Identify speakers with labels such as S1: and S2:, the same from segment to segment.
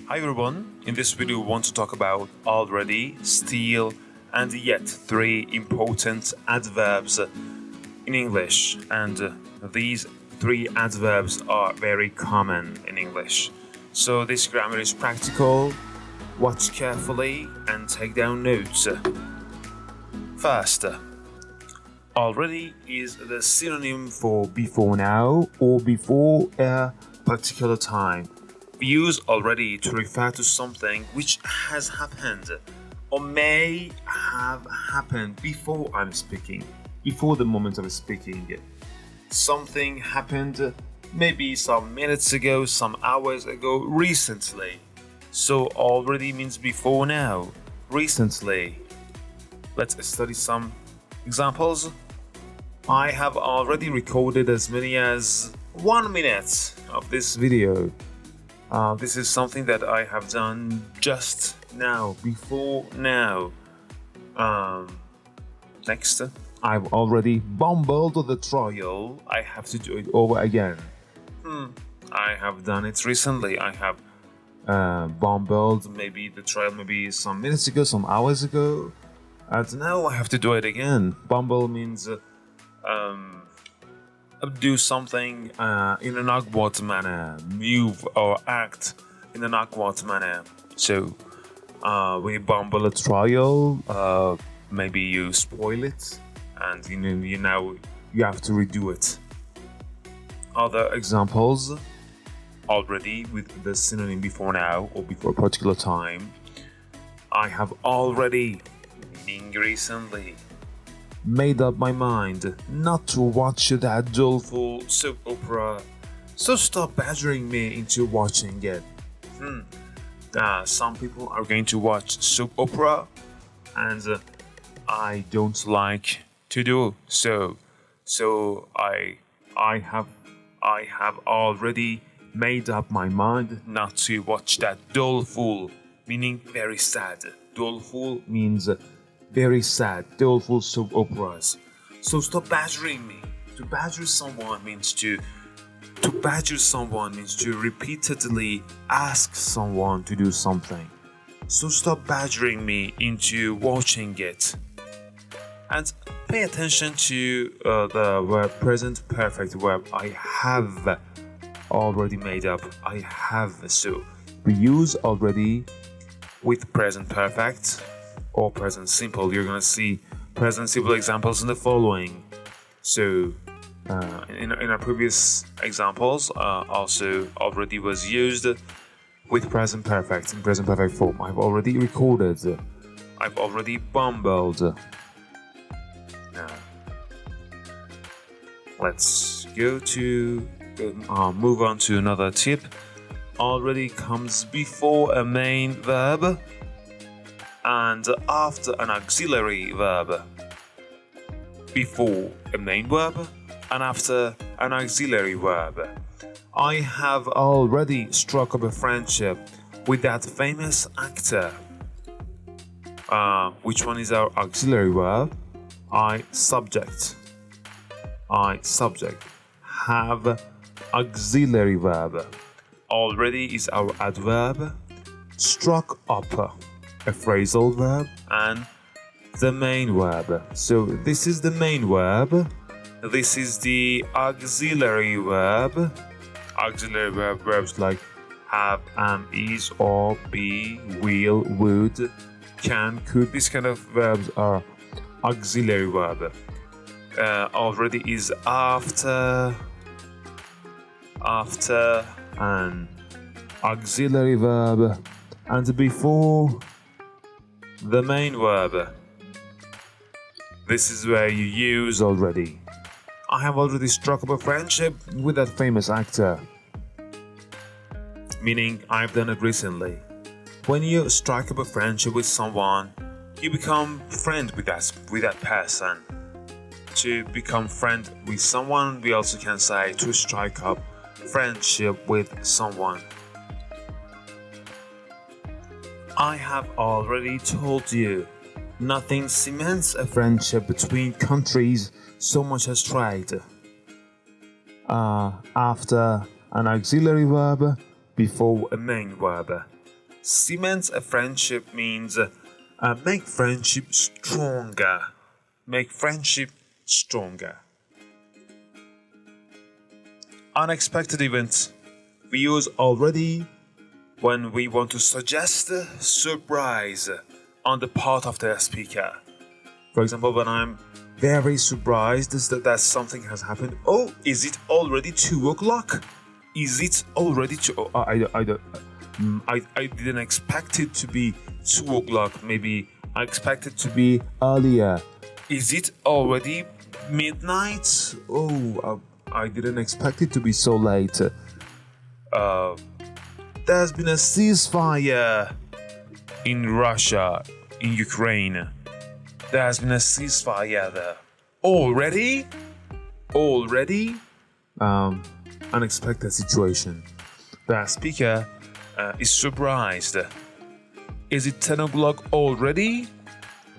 S1: Hi everyone, in this video we want to talk about already, still and yet, three important adverbs in English, and these three adverbs are very common in English. So this grammar is practical, watch carefully and take down notes. First, already is the synonym for before now or before a particular time. We use already to refer to something which has happened or may have happened before I'm speaking, before the moment of speaking. Something happened maybe some minutes ago, some hours ago, recently. So already means before now, recently. Let's study some examples. I have already recorded as many as 1 minute of this video. This is something that I have done just now, before now. Next, I've already bumbled the trial. I have to do it over again. I have done it recently. I have bumbled maybe the trial maybe some minutes ago, some hours ago. And now I have to do it again. Bumble means do something in an awkward manner, move or act in an awkward manner. So when you bumble a trial, maybe you spoil it, and you have to redo it. Other examples, already with the synonym before now or before a particular time. I have already, meaning recently, made up my mind not to watch that doleful soap opera, so stop badgering me into watching it. Some people are going to watch soap opera, and I don't like to do so. So I have already made up my mind not to watch that doleful, meaning very sad. Doleful means very sad, doleful soap operas. So stop badgering me. To badger someone means to repeatedly ask someone to do something. So stop badgering me into watching it. And pay attention to the verb present perfect verb. I have already made up. I have. So we use already with present perfect or present simple. You're gonna see present simple examples in the following. So in our previous examples, also already was used with present perfect in present perfect form. I've already recorded. I've already bumbled. Now let's move on to another tip. Already comes before a main verb and after an auxiliary verb. Before a main verb and after an auxiliary verb. I have already struck up a friendship with that famous actor. Which one is our auxiliary verb? I subject. Have auxiliary verb. Already is our adverb. Struck up a phrasal verb and the main verb. So this is the main verb. This is the auxiliary verb. Auxiliary verbs like have, am, is, or, be, will, would, can, could. These kind of verbs are auxiliary verb. Already is after an auxiliary verb and before the main verb. This is where you use already. I have already struck up a friendship with that famous actor. Meaning I've done it recently. When you strike up a friendship with someone, you become friend with that person. To become friend with someone, we also can say to strike up friendship with someone. I have already told you, nothing cements a friendship between countries so much as trade. After an auxiliary verb, before a main verb. Cement a friendship means make friendship stronger. Make friendship stronger. Unexpected event. We use already when we want to suggest a surprise on the part of the speaker. For example, when I'm very surprised that something has happened. Oh, is it already 2 o'clock? Is it already 2? Oh, I didn't expect it to be 2 o'clock. Maybe I expected to be earlier. Is it already midnight? Oh, I didn't expect it to be so late. There's been a ceasefire in Russia, in Ukraine. There's been a ceasefire there. Already? Unexpected situation. The speaker is surprised. Is it 10 o'clock already?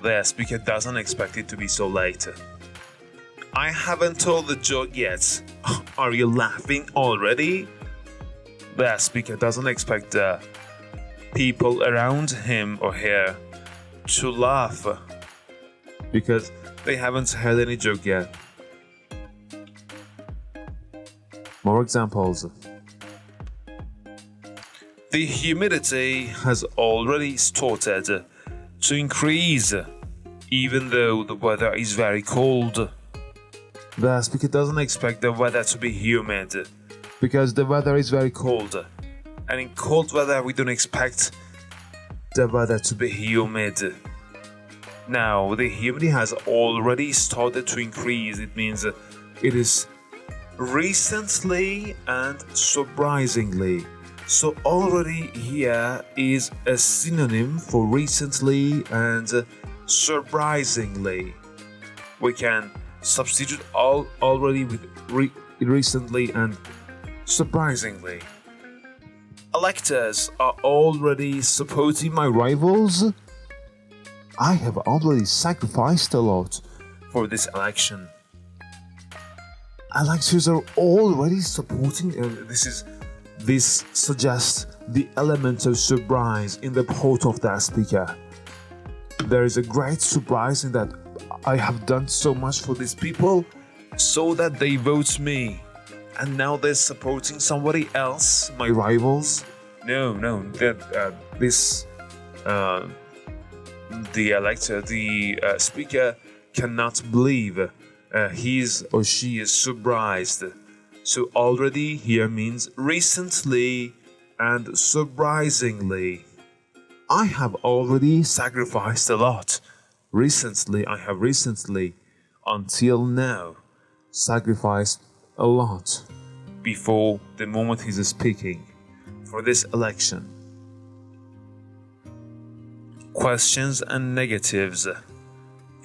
S1: The speaker doesn't expect it to be so late. I haven't told the joke yet. Are you laughing already? The speaker doesn't expect people around him or her to laugh because they haven't heard any joke yet. More examples. The humidity has already started to increase, even though the weather is very cold. The speaker doesn't expect the weather to be humid because the weather is very cold. And in cold weather, we don't expect the weather to be humid. Now, the humidity has already started to increase. It means it is recently and surprisingly. So already here is a synonym for recently and surprisingly. We can substitute already with recently and surprisingly. Electors are already supporting my rivals. I have already sacrificed a lot for this election. Electors are already supporting. This suggests the element of surprise in the part of the speaker. There is a great surprise in that I have done so much for these people so that they vote me. And now they're supporting somebody else, my rivals. No, the elector, the speaker cannot believe he or she is surprised. So already here means recently and surprisingly. I have already sacrificed a lot. I have recently, until now, sacrificed a lot before the moment he's speaking for this election. Questions and negatives.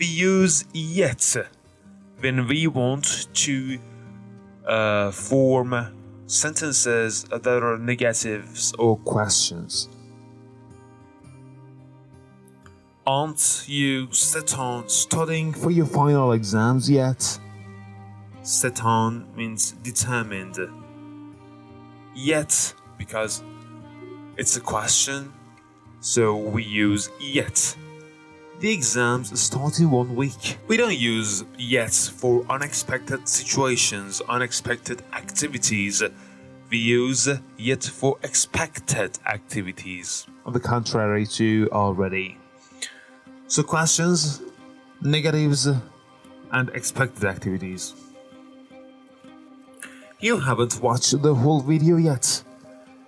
S1: We use yet when we want to form sentences that are negatives or questions. Aren't you set on studying for your final exams yet? Set on means determined. Yet, because it's a question, so we use yet. The exams start in 1 week. We don't use yet for unexpected situations, unexpected activities. We use yet for expected activities. On the contrary to already. So questions, negatives, and expected activities. You haven't watched the whole video yet.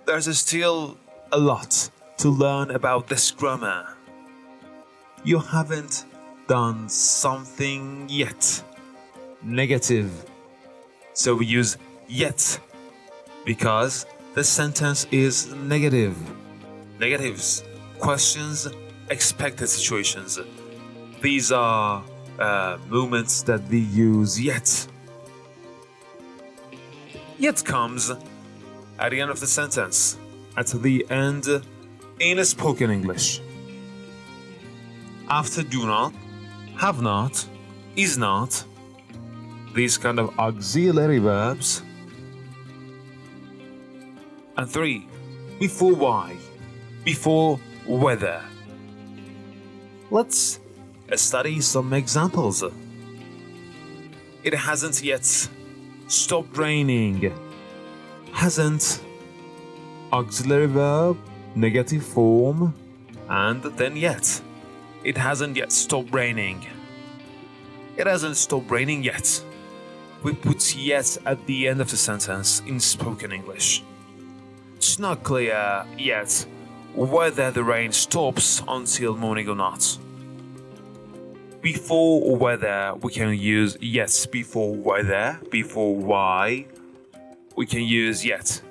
S1: There's still a lot to learn about this grammar. You haven't done something yet. Negative. So we use yet because the sentence is negative. Negatives, questions, expected situations. These are moments that we use yet. Yet comes at the end of the sentence, at the end in spoken English. After do not, have not, is not, these kind of auxiliary verbs. And 3, before why. before weather. Let's study some examples. It hasn't yet stopped raining. Hasn't, auxiliary verb, negative form, and then yet. It hasn't yet stopped raining. It hasn't stopped raining yet. We put yet at the end of the sentence in spoken English. It's not clear yet whether the rain stops until morning or not. Before weather, we can use yet. Before weather, before why, we can use yet.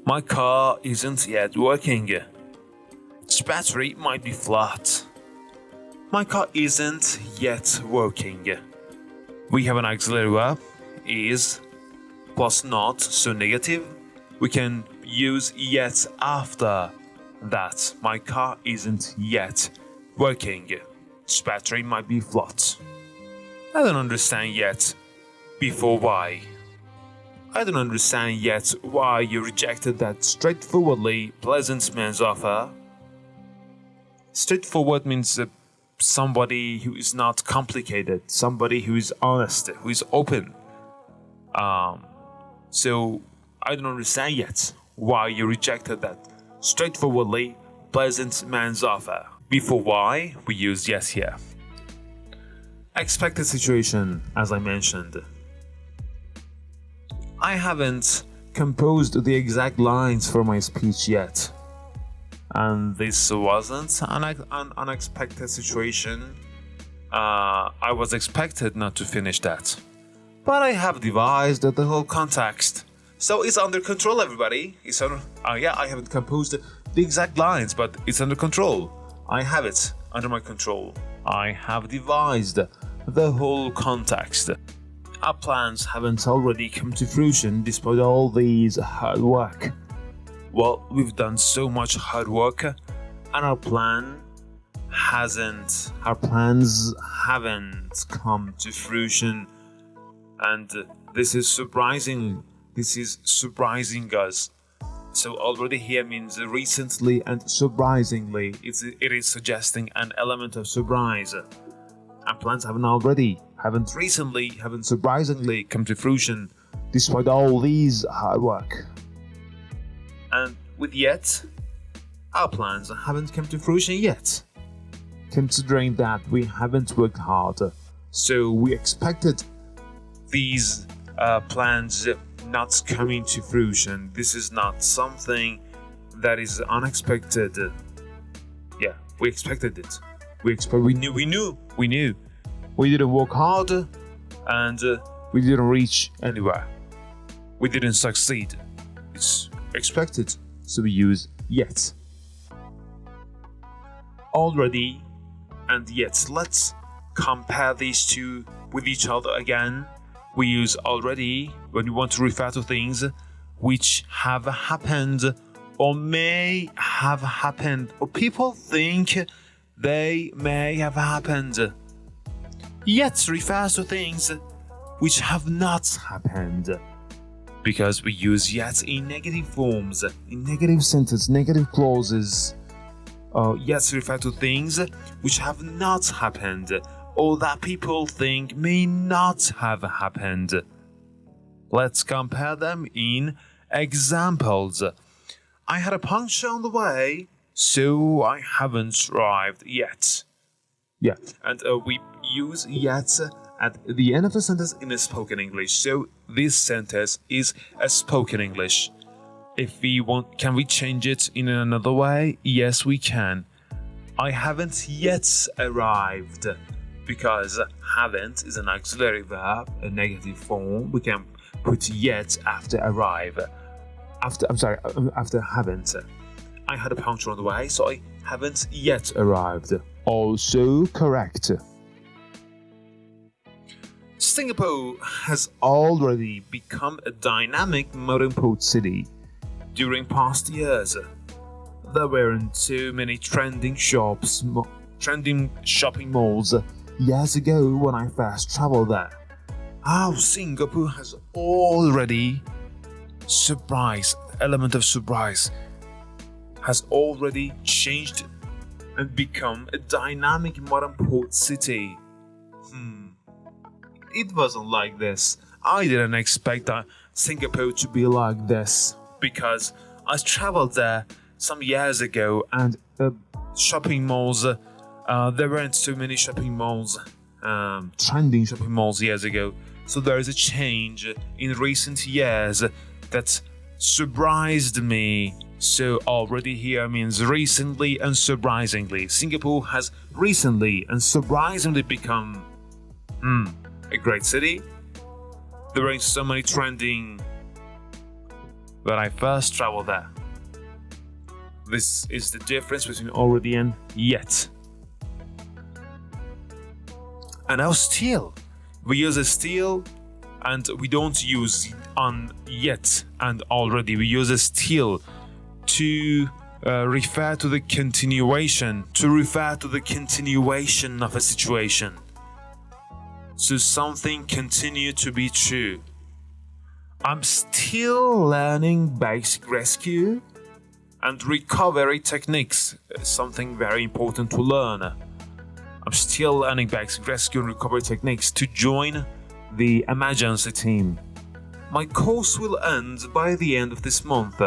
S1: My car isn't yet working. Its battery might be flat. My car isn't yet working. We have an auxiliary verb, is, plus not, so negative. We can use yet after that. My car isn't yet working. Its battery might be flat. I don't understand yet. Before why. I don't understand yet why you rejected that straightforwardly pleasant man's offer. Straightforward means somebody who is not complicated, somebody who is honest, who is open. So I don't understand yet why you rejected that straightforwardly pleasant man's offer. Before why, we use yes here. Expected situation, as I mentioned. I haven't composed the exact lines for my speech yet. And this wasn't an unexpected situation. I was expected not to finish that. But I have devised the whole context. So it's under control, everybody. I haven't composed the exact lines, but it's under control. I have it under my control. I have devised the whole context. Our plans haven't already come to fruition despite all these hard work. Well, we've done so much hard work, and our plans haven't come to fruition, and this is surprising. This is surprising us. So already here means recently and surprisingly. It is suggesting an element of surprise. Our plans haven't recently, haven't surprisingly come to fruition, despite all these hard work. And with yet, our plans haven't come to fruition yet. Considering that we haven't worked hard, so we expected these plans not coming to fruition. This is not something that is unexpected. Yeah, we expected it. We knew. We didn't work hard, and we didn't reach anywhere. We didn't succeed. It's expected, so we use yet. Already and yet. Let's compare these two with each other again. We use already when we want to refer to things which have happened or may have happened, or people think they may have happened. Yet refers to things which have not happened, because we use yet in negative forms, in negative sentences, negative clauses. Yet refer to things which have not happened, or that people think may not have happened. Let's compare them in examples. I had a puncture on the way, so I haven't arrived yet. Yeah, and we use yet at the end of the sentence in a spoken English. So this sentence is a spoken English. If we want, can we change it in another way? Yes, we can. I haven't yet arrived, because haven't is an auxiliary verb, a negative form. We can put yet after arrive. After haven't. I had a puncture on the way, so I haven't yet arrived. Also correct. Singapore has already become a dynamic modern port city. During past years, there weren't too many trending shopping malls years ago when I first traveled there. Singapore has already surprise, element of surprise, has already changed and become a dynamic modern port city. It wasn't like this. I didn't expect Singapore to be like this because I traveled there some years ago, and shopping malls, there weren't so many shopping malls, trending shopping malls years ago. So there is a change in recent years that surprised me. So already here means recently and surprisingly. Singapore has recently and surprisingly become a great city. There ain't so many trending when I first traveled there. This is the difference between already and yet. And now still. We use a still and we don't use on yet and already. We use a still to refer to the continuation, of a situation. So something continue to be true. I'm still learning basic rescue and recovery techniques. Something very important to learn. I'm still learning basic rescue and recovery techniques to join the emergency team. My course will end by the end of this month.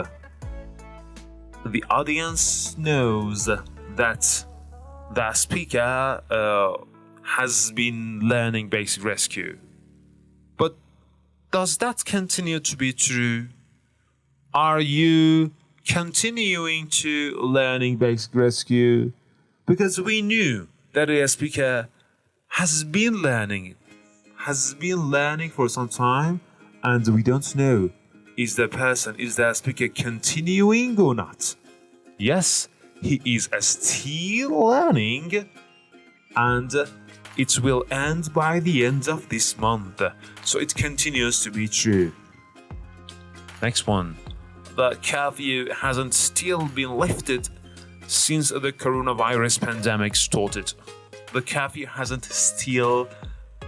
S1: The audience knows that the speaker has been learning basic rescue. But does that continue to be true? Are you continuing to learning basic rescue? Because we knew that the speaker has been learning for some time, and we don't know is the speaker continuing or not. Yes, he is still learning, and it will end by the end of this month. So it continues to be true. Next one. The curfew hasn't still been lifted since the coronavirus pandemic started. The curfew hasn't still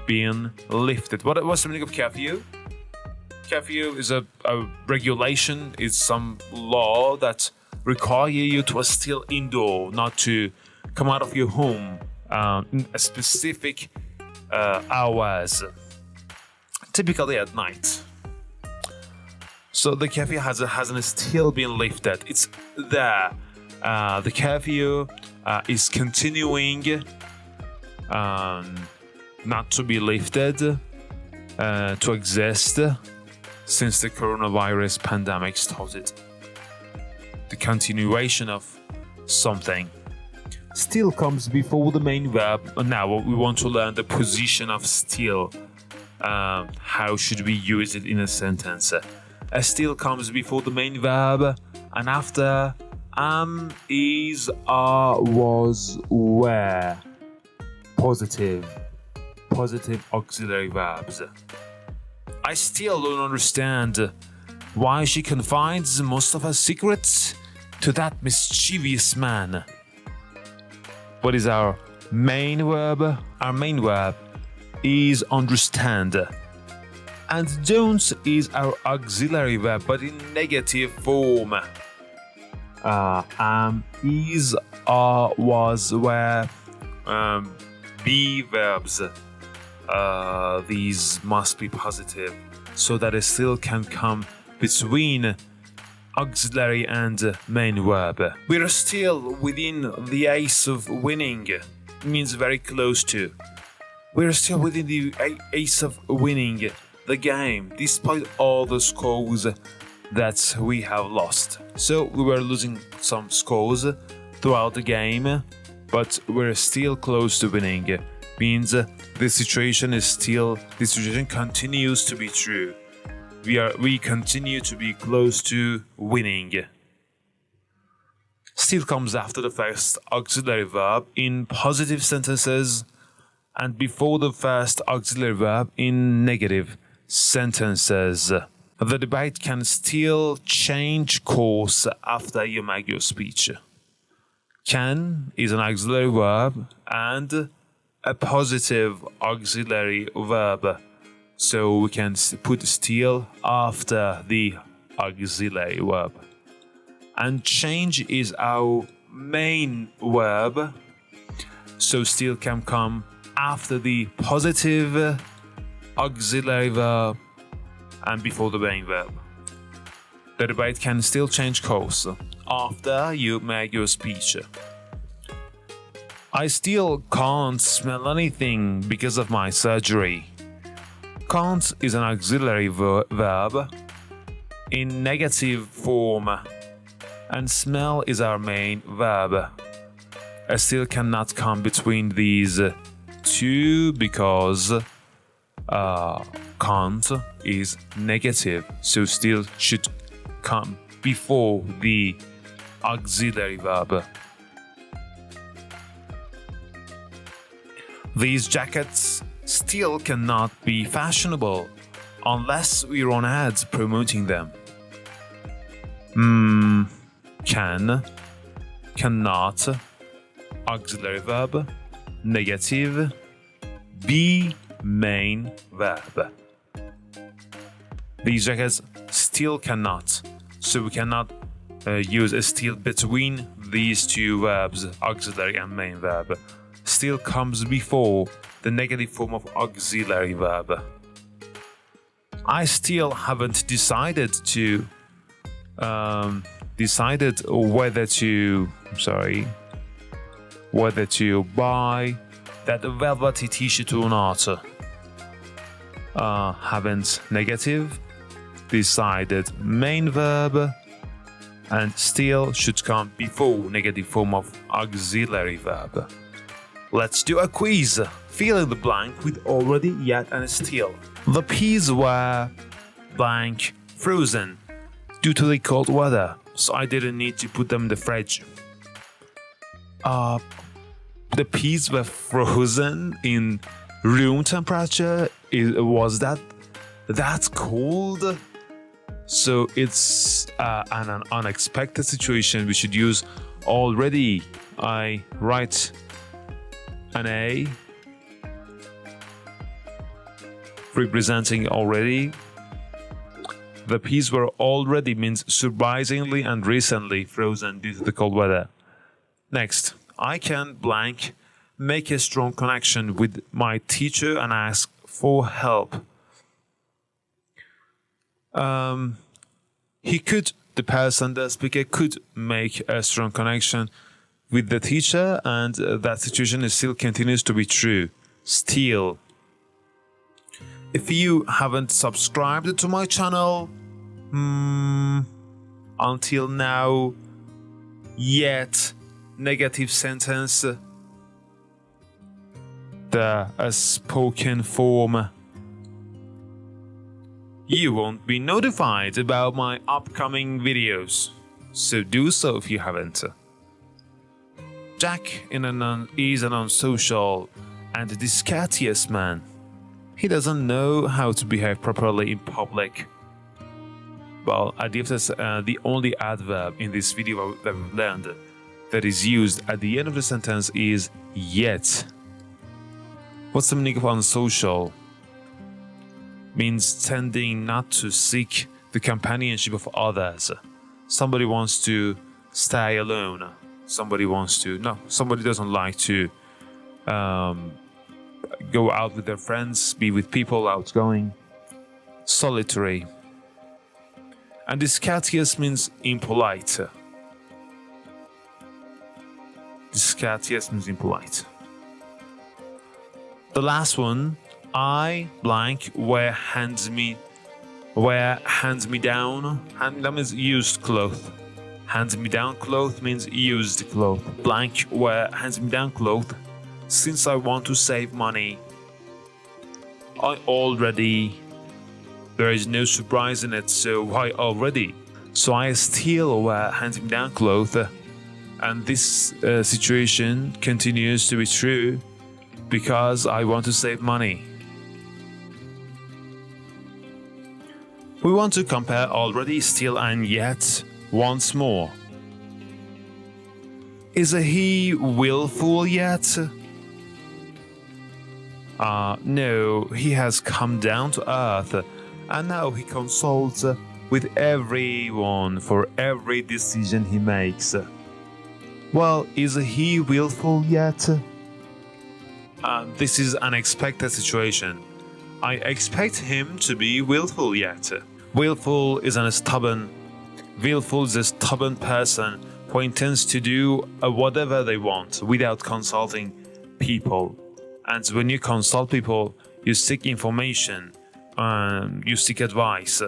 S1: been lifted. What's the meaning of curfew? Curfew is a regulation, it's some law that require you to still indoor, not to come out of your home in a specific hours, typically at night. So the curfew hasn't still been lifted. It's there. The curfew is continuing not to be lifted, to exist since the coronavirus pandemic started. The continuation of something still comes before the main verb. Now we want to learn the position of still. How should we use it in a sentence? Still comes before the main verb, and after am, is, are, was, were. Positive auxiliary verbs. I still don't understand why she confides most of her secrets to that mischievous man. What is our main verb? Our main verb is understand. And don't is our auxiliary verb, but in negative form. Is, are, was, were, be verbs. These must be positive, so that it still can come between auxiliary and main verb. We are still within the ace of winning. It means very close to. We are still within the ace of winning the game, despite all the scores that we have lost. So we were losing some scores throughout the game, but we're still close to winning. Means the situation continues to be true. We continue to be close to winning. Still comes after the first auxiliary verb in positive sentences and before the first auxiliary verb in negative sentences. The debate can still change course after you make your speech. Can is an auxiliary verb and a positive auxiliary verb. So we can put still after the auxiliary verb. And change is our main verb, so still can come after the positive auxiliary verb and before the main verb. The debate can still change course after you make your speech. I still can't smell anything because of my surgery. Can't is an auxiliary verb in negative form, and smell is our main verb. I still cannot come between these two because can't is negative, so still should come before the auxiliary verb. These jackets still cannot be fashionable unless we run ads promoting them. Can, cannot, auxiliary verb, negative, be main verb. These jackets still cannot, so we cannot use a still between these two verbs, auxiliary and main verb. Still comes before the negative form of auxiliary verb. I still haven't decided whether to buy that velvety t-shirt or not. Haven't negative, decided main verb, and still should come before negative form of auxiliary verb. Let's do a quiz. Fill in the blank with already, yet, and still. The peas were blank frozen due to the cold weather, so I didn't need to put them in the fridge. The peas were frozen in room temperature. Was that cold? So it's an unexpected situation. We should use already. I write an A representing already. The peas were already means surprisingly and recently frozen due to the cold weather. Next, I can blank make a strong connection with my teacher and ask for help. The speaker could make a strong connection with the teacher, and that situation still continues to be true. Still. If you haven't subscribed to my channel until now, yet negative sentence, the spoken form, you won't be notified about my upcoming videos, so do so if you haven't. Jack is an unsocial and discourteous man. He doesn't know how to behave properly in public. Well, adverbs, the only adverb in this video that we've learned that is used at the end of the sentence is yet. What's the meaning of unsocial? Means tending not to seek the companionship of others. Somebody wants to stay alone. Somebody doesn't like to go out with their friends, be with people, outgoing, solitary. And discourteous means impolite. Discourteous means impolite. The last one, I blank wear hands me down. Hand me down means used cloth. Hands me down cloth means used cloth. Blank wear hands me down cloth. Since I want to save money, there is no surprise in it, so why already? So I still wear hands me down cloth, and this situation continues to be true because I want to save money. We want to compare already, still, and yet once more. Is he willful yet? No, he has come down to earth, and now he consults with everyone for every decision he makes. Well, is he willful yet? This is an unexpected situation. I expect him to be willful yet. Willful is a stubborn person who intends to do whatever they want without consulting people. And when you consult people, you seek information, you seek advice.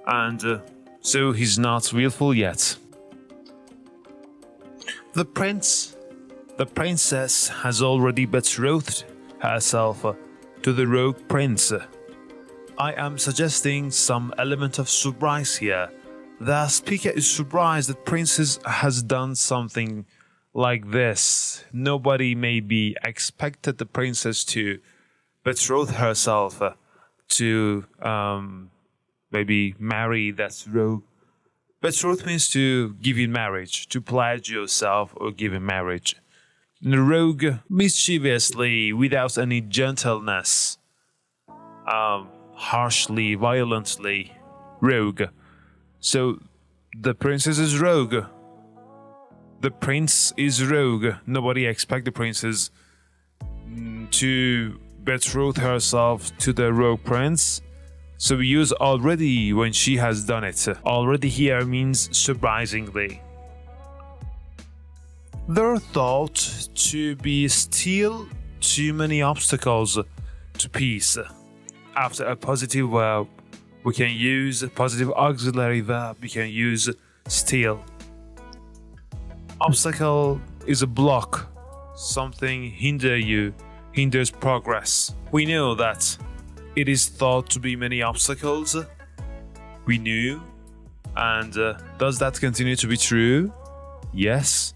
S1: And so he's not willful yet. The princess has already betrothed herself to the rogue prince. I am suggesting some element of surprise here. The speaker is surprised that princess has done something like this. Nobody maybe expected the princess to betroth herself to maybe marry that rogue. Betroth means to give in marriage, to pledge yourself or give in marriage. Rogue, mischievously, without any gentleness, harshly, violently, rogue. So the princess is rogue. The prince is rogue. Nobody expects the princess to betroth herself to the rogue prince. So we use already when she has done it. Already here means surprisingly. There are thought to be still too many obstacles to peace. After a positive verb, we can use a positive auxiliary verb. We can use still. Obstacle is a block. Something hinders progress. We know that it is thought to be many obstacles. We knew. And does that continue to be true? Yes.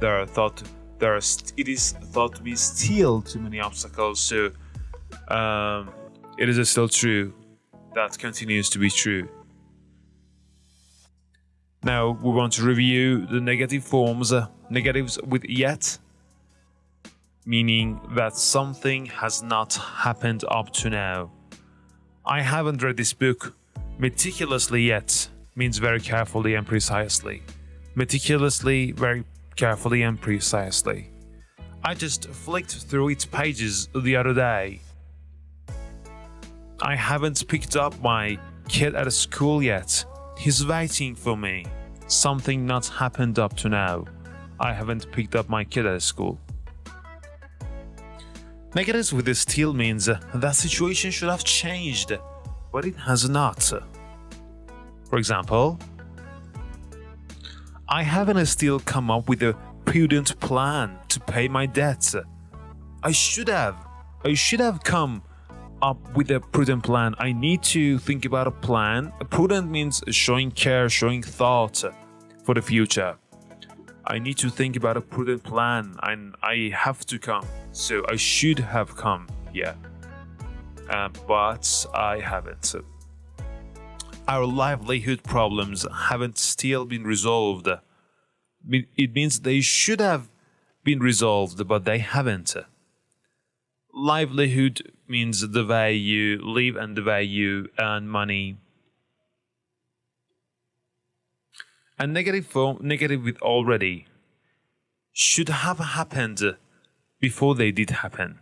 S1: It is thought to be still too many obstacles. So it is still true. That continues to be true. Now we want to review the negative forms. Negatives with yet, meaning that something has not happened up to now. I haven't read this book meticulously yet means very carefully and precisely. Meticulously, very carefully and precisely. I just flicked through its pages the other day. I haven't picked up my kid at school yet. He's waiting for me. Something not happened up to now. I haven't picked up my kid at school. Negatives with the still means that situation should have changed, but it has not. For example, I haven't still come up with a prudent plan to pay my debts. I should have come up with a prudent plan. I need to think about a plan. Prudent means showing care, showing thought for the future. I need to think about a prudent plan and I have to come. So I should have come, yeah. But I haven't. Our livelihood problems haven't still been resolved. It means they should have been resolved, but they haven't. Livelihood means the way you live and the way you earn money. And negative form, negative with already, should have happened before they did happen.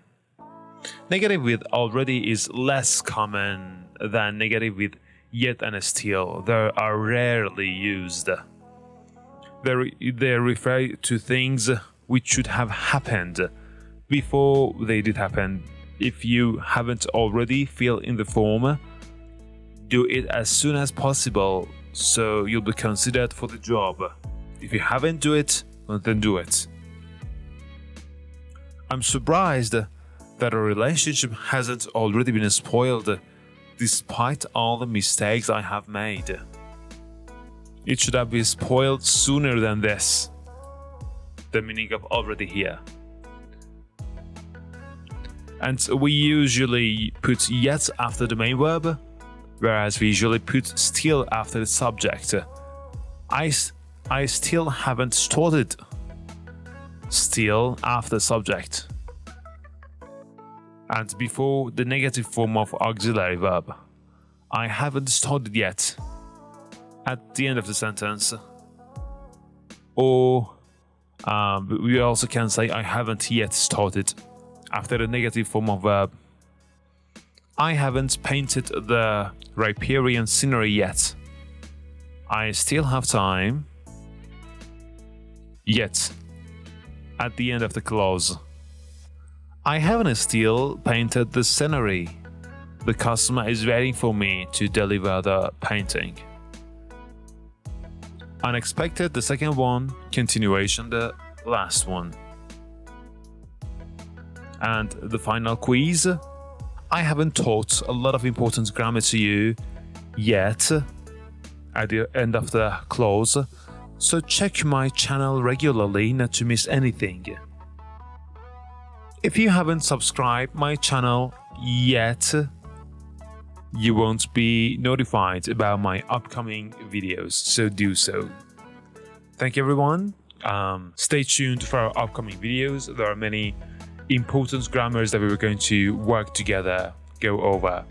S1: Negative with already is less common than negative with yet and still. They are rarely used. They refer to things which should have happened before they did happen. If you haven't already, fill in the form. Do it as soon as possible so you'll be considered for the job. If you haven't do it, then do it. I'm surprised that a relationship hasn't already been spoiled despite all the mistakes I have made. It should have been spoiled sooner than this. The meaning of already here. And we usually put yet after the main verb, whereas we usually put still after the subject. I still haven't started. Still after subject. And before the negative form of auxiliary verb. I haven't started yet at the end of the sentence. Or we also can say I haven't yet started after the negative form of verb. I haven't painted the riparian scenery yet. I still have time. Yet at the end of the clause. I haven't still painted the scenery. The customer is waiting for me to deliver the painting. Unexpected, the second one. Continuation, the last one. And the final quiz. I haven't taught a lot of important grammar to you yet at the end of the clause, so check my channel regularly not to miss anything. If you haven't subscribed my channel yet, you won't be notified about my upcoming videos, so do so. Thank you everyone. Stay tuned for our upcoming videos. There are many important grammars that we were going to work together, go over.